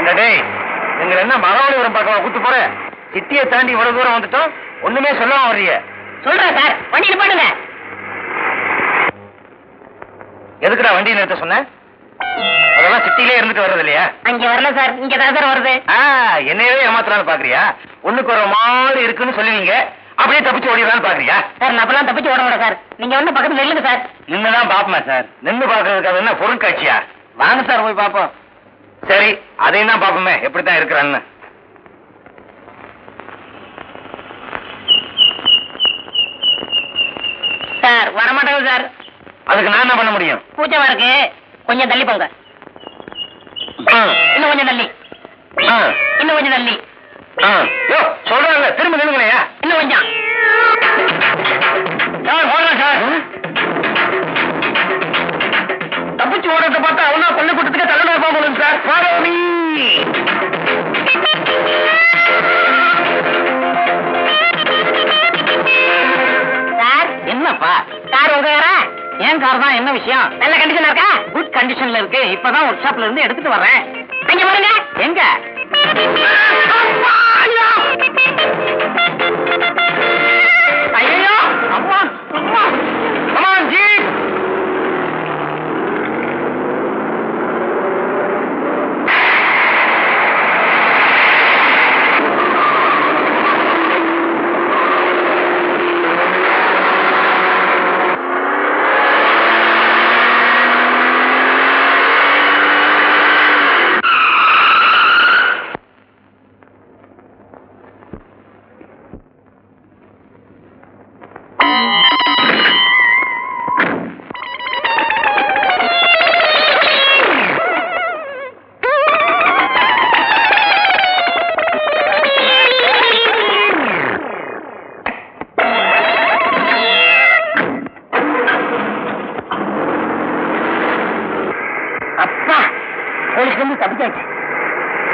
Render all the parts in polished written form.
நீங்க என்ன மகாபலிபுரம் பக்கம் கூட்டு போற? சிட்டியை தாண்டி இவ்வளவு தூரம் வந்துட்டோம், ஒண்ணுமே சொல்லாம வர்றீங்க. சொல்றேன் சார், வண்டியில போடுங்க. எதுக்குடா வண்டி நிறுத்த சொன்ன? அதெல்லாம் சிட்டிலே இருந்துட்டு வர்றது இல்லையா? அங்க வரல சார், இங்க தான் சார் வருது. என்னையவே ஏமாத்தலான்னு பாக்குறியா? ஒண்ணுக்கு ஒரு மாதிரி இருக்குன்னு சொல்லுவீங்க, அப்படியே தப்பிச்சு ஓடிடலான்னு பாக்குறியா? சார் நான் தப்பிச்சு ஓட மாட்டேன் சார். நீங்க வந்து பக்கத்துல நில்லுங்க சார். நின்னுதான் பாப்போமா சார்? நின்னு பாக்குறதுக்கு என்ன பொருட்காட்சியா? வாங்க சார் போய் பாப்போம். சரி, அதையும் தான் பாப்போமே எப்படித்தான் இருக்கிறான்னு. சார் வரமாட்டேங்க சார். அதுக்கு நான் என்ன பண்ண முடியும்? கூச்சமா இருக்கு, கொஞ்சம் தள்ளி போங்க. இன்னும் கொஞ்சம் தள்ளி, இன்னும் கொஞ்சம் தள்ளி. சொல்றாங்க, திரும்ப நில்லுங்களையா? இன்னும் கொஞ்சம். சார் தப்பிச்சு ஓடுறத பார்த்தா அவனா பள்ளிக்கூட்டத்துக்கு தள்ளனா போகணும் சார். Follow me. சார் என்னப்பா? கார் உங்க காரா? ஏன் கார் தான், என்ன விஷயம்? நல்ல கண்டிஷன்ல இருக்கா? குட் கண்டிஷன்ல இருக்கு. இப்பதான் ஒர்க் ஷாப்ல இருந்து எடுத்துட்டு வரேன். அங்க பாருங்க. எங்க? ஐயோ அம்மா அம்மா அம்மா ஜீப்.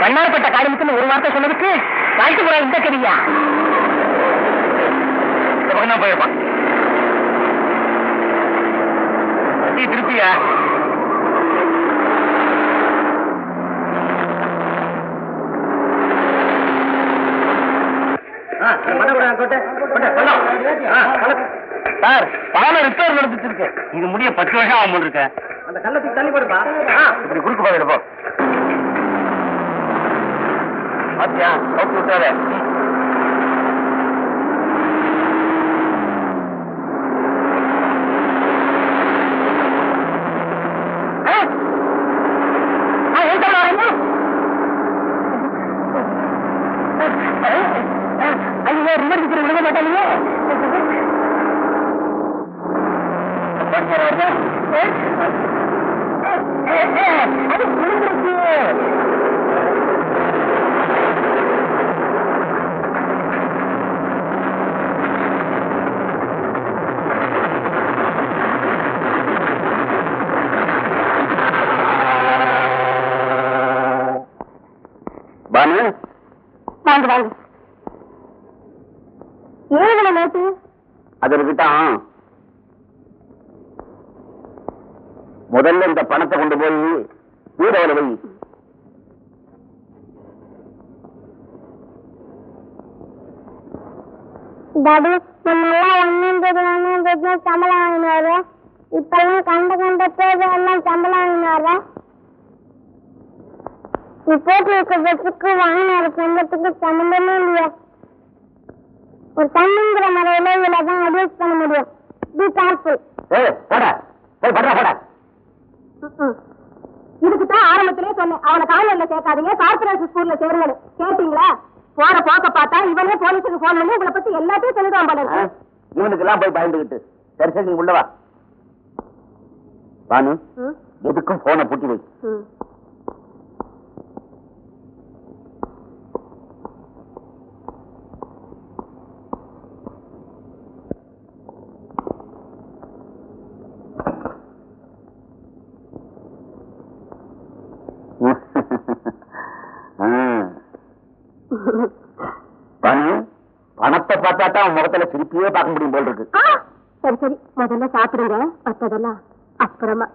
வண்ணாரப்பட்ட காரியத்துக்கு ஒரு வார்த்தை சொன்னதுக்கு வாழ்த்து முறை இந்த கவியா போயிருப்பான். திருப்பியா? சார் பாலம் ரிப்பேர் நடந்துட்டு இருக்கு. இது முடிய 10 வருஷம் ஆகும் இருக்க. அந்த கள்ளத்துக்கு தள்ளி போடுப்பா. இப்படி குறுக்கு போய் எடுப்போம். பாத்தியா கவுத்து விட்டாத. ஐயோ ரிமோட் விட மாட்டாங்க. அது விழுந்துருச்சு. பானு வாங்க வாங்க. ஏழுகளை நேற்று அது இருக்கட்டும். முதல்ல இந்த பணத்தை கொண்டு போய் வீரவரை வை. டாடி நம்மெல்லாம் 1 சம்பளம் வாங்கினாரு. இப்பெல்லாம் கண்ட பேர் எல்லாம் சம்பளம் வாங்கினாரு. நீ போட்டு வைக்க பஸ்ஸுக்கு வாங்கினாரு சொந்தத்துக்கு சம்பந்தமே இல்லையா? ஒரு தண்ணிங்கிற முறையில இதுல தான் அட்வைஸ் பண்ண முடியும். Be careful. இதுக்குதான் ஆரம்பத்திலே சொன்னேன், அவனை காலேஜ்ல சேர்க்காதீங்க, கார்பரேஷன் ஸ்கூல்ல சேருங்க. கேட்டீங்களா? போற போக்க பார்த்தா இவனே போலீஸுக்கு போன் பண்ணி உங்களை பத்தி எல்லாத்தையும் சொல்லிடுவான் போல இருக்கு. இவனுக்கு எல்லாம் போய் பயந்துகிட்டு. சரி சரி, நீ உள்ளவா. பானு எதுக்கும் போனை பூட்டி வை. பணத்தை பார்த்தாதான் முகத்துல சிரிப்பியே பார்க்க முடியும் போல் இருக்கு. சரி சரி, முதல்ல சாப்பிடுங்க, மற்றதெல்லாம் அப்புறமா.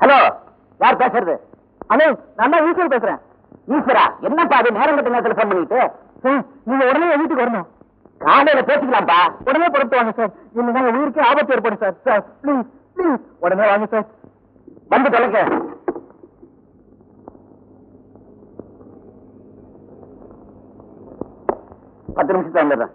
ஹலோ, யார் பேசுறது? அண்ணே, நான் தான் ஈஸ்வர் பேசுறேன். ஈஸ்வரா, என்னப்பா அது நேரம் கட்ட நேரத்தில் ஃபோன் பண்ணிட்டு? நீங்க உடனே வீட்டுக்கு வரணும். காலையில பேசிக்கலாம்ப்பா. உடனே புறத்து வாங்க சார். இல்லைன்னா உயிருக்கு ஆபத்து ஏற்படும் சார். சார் ப்ளீஸ் ப்ளீஸ் உடனே வாங்க சார். வந்து தொலைங்க. பத்து நிமிஷத்துல வந்துடுறேன்.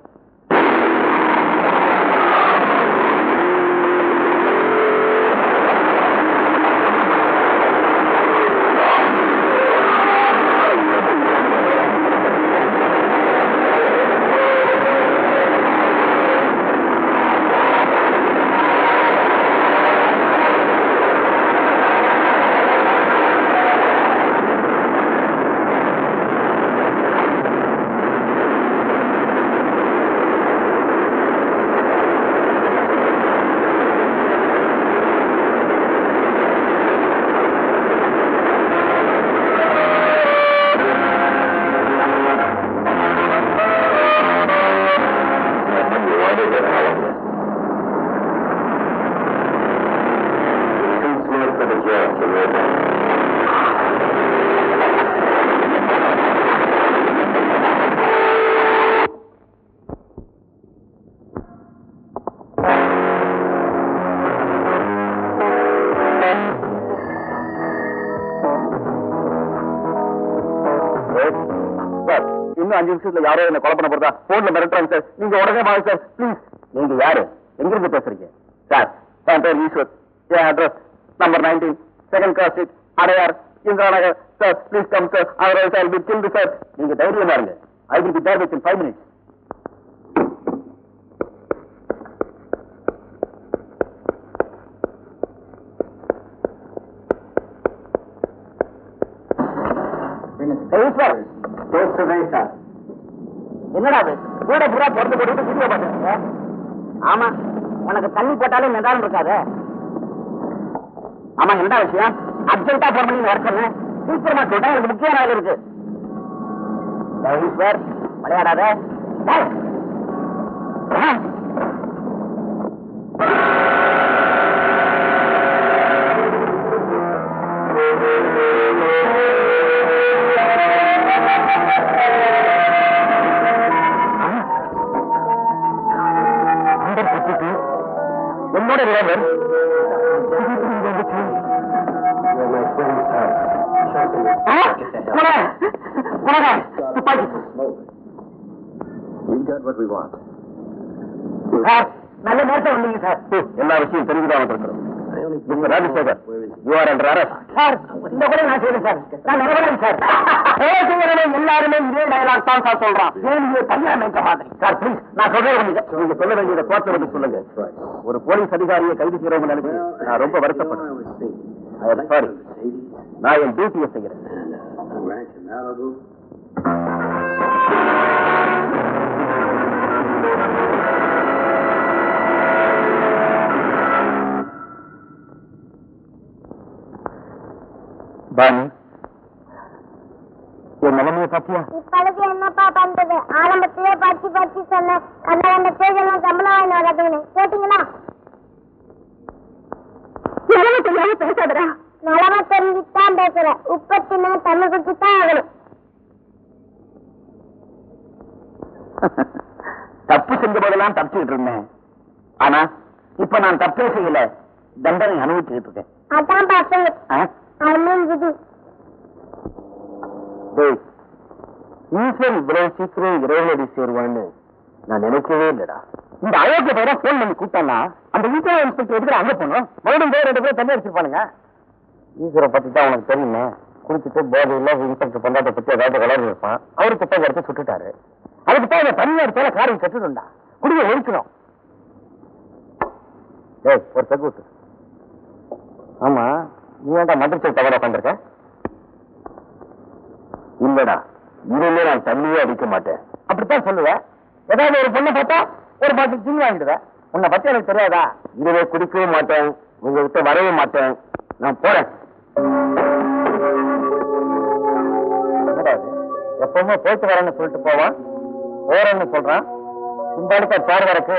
இன்னும் 5 நிமிஷத்துல யாரோ என்ன கொலை பண்ண போறதா போன்ல மிரட்டுறாங்க சார். நீங்க உடனே வாங்க சார் ப்ளீஸ். நீங்க யாரு? எங்கிருந்து பேசுறீங்க? சார், என் பேர் ஈஸ்வர். என் address number 19 2nd cross street, Adyar, Indira Nagar. Sir please come sir. Otherwise I will be killed sir. நீங்க தைரியமா இருங்க. I will be there within 5 minutes. Eswar, என்னடா அது கூட பூரா பொறுத்து போட்டு வீடியோ பாத்துருங்க. ஆமா, உனக்கு தண்ணி போட்டாலும் நெடாலும் இருக்காது. ஆமா, என்ன விஷயம்? அர்ஜென்டா போன் பண்ணி வரச்சேன். சீக்கிரமா சொல்றேன், எனக்கு முக்கியமான வேலை இருக்கு. ஈஸ்வர், விளையாடாத. என்னோட ரிவால்வர் நல்ல நேரத்தை வந்தீங்க சார். எல்லா விஷயம் தெரிஞ்சுதான் இருக்கிறோம். Rajasekhar, you are under arrest. Sir, இந்த கூட நான் செய்யறேன் சார். நான் நிரபராதி சார். எல்லாருமே இதே டயலாக் தான் சார் சொல்றான். கல்யாணம் வைக்க மாதிரி. சார் ப்ளீஸ், நான் சொல்றேன். நீங்க சொல்ல வேண்டியதை கோர்ட்ல வந்து சொல்லுங்க. ஒரு போலீஸ் அதிகாரியை கைது செய்யறவங்க நினைச்சு நான் ரொம்ப வருத்தப்படுறேன். சாரி, நான் என் டியூட்டியை செய்கிறேன். பானு, என் நிலைமையை பத்தியா? இப்பழுது என்னப்பா பண்றது? ஆரம்பத்திலே பச்சு பச்சு சொன்னேன். அந்த பேஜெல்லாம் சம்பளம் வராதுன்னு கேட்டீங்களா? நிலைமை தெரியாம பேசாதடா. நிலமை தெரிஞ்சுதான் பேசுறேன். உப்பத்தினா தண்ணி குடிச்சுதான் ஆகணும். தப்பு செஞ்ச போதெல்லாம் தப்பிச்சுட்டு இருந்தேன். ஆனா இப்ப நான் தப்பே செய்யல, தண்டனை அனுபவிச்சுட்டு இருக்கேன். அதான் பாப்பேன். ஈஸ்வரன் இவ்வளவு சீக்கிரம் இறைவனடி சேருவான்னு நான் நினைக்கவே இல்லடா. இந்த அயோக்கிய பேரை போன் பண்ணி கூட்டானா அந்த ஈஸ்வர இன்ஸ்பெக்டர் எடுத்து அங்க போனோம். மறுபடியும் பேர் 2 பேரும் தண்ணி அடிச்சிருப்பானுங்க. ஈஸ்வரை பத்தி தான் உனக்கு தெரியுமே. குடிச்சிட்டு போதையில இன்ஸ்பெக்டர் பொண்டாட்டை பத்தி ஏதாவது வளர்ந்து இருப்பான். அவரு துப்பாக்கி எடுத்து சுட்டுட்டாரு. அதுக்கு தான் தனியா இருக்கால காரியம் கட்டுடும்டா. குடிய ஒழிக்கணும். ஏய், ஒரு பெக் விட்டு. ஆமா, நீ ஏன்டா மந்திரிச்சல் தவற உட்காந்துருக்க? இல்லடா, இனிமே நான் தண்ணியே அடிக்க மாட்டேன். அப்படித்தான் சொல்லுவேன். ஏதாவது ஒரு பொண்ணை பார்த்தா ஒரு பாட்டில் சின்ன வாங்கிடுவேன். உன்னை பத்தி எனக்கு தெரியாதா? இதுவே குடிக்கவும் மாட்டேன், உங்ககிட்ட வரவும் மாட்டேன். நான் போறேன். எப்பவுமே போயிட்டு வரேன்னு சொல்லிட்டு போவான், போறேன்னு சொல்றான். இந்த சார் வரக்கு